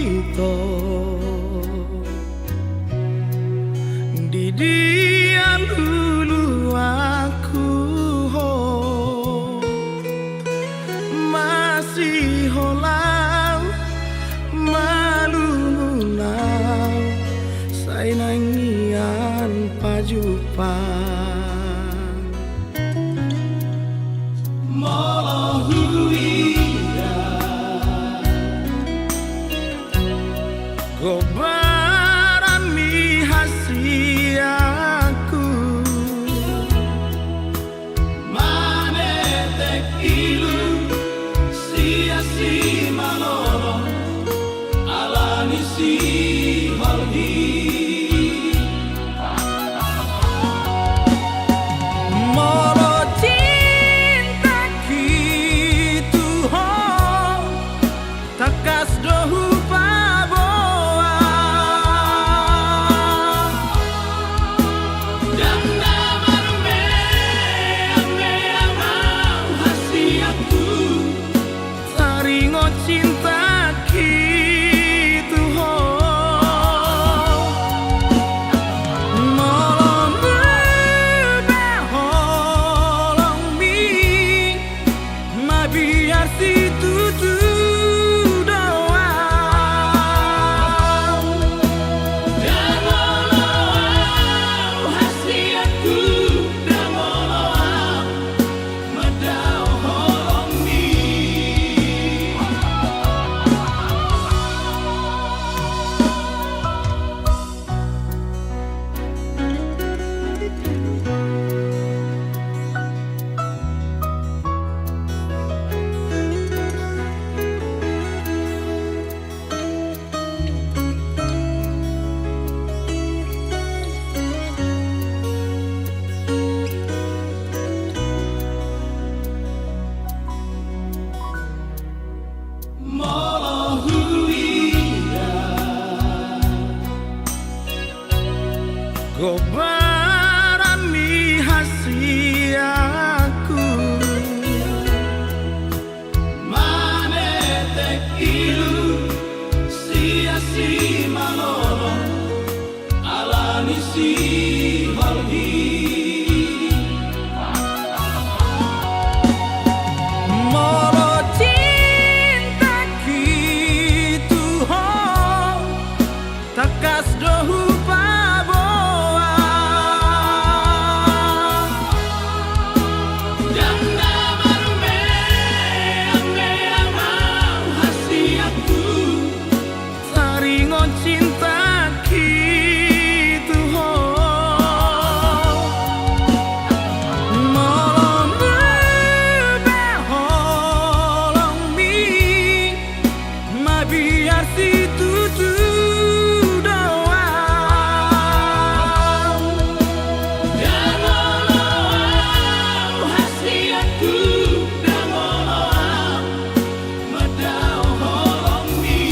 kita di dia lulu aku masih holau malu nulau say nangian pajupan gobarani hasiaku manetek ilu sia-si maloro alani si holgi moro cinta gitu ho takas dohu cinta gitu ho nolong beholong mi ma biar situ doa dan walau hasiatku dan walau madau holong mi gobarani hasiaku manetek ilu sia-si maloro alani si holgi moro cinta gitu ho takas dohu cinta gitu ho nolong beholong mi ma biar situ doa dan walau hasiatku dan walau madau holong mi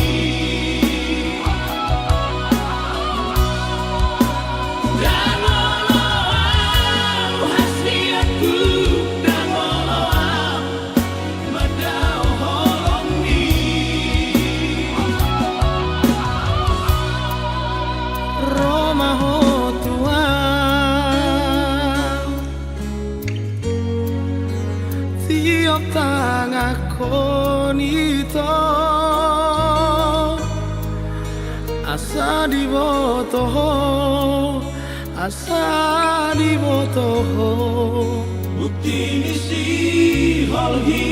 tangakkonito asa dibotoho bukti misi holgi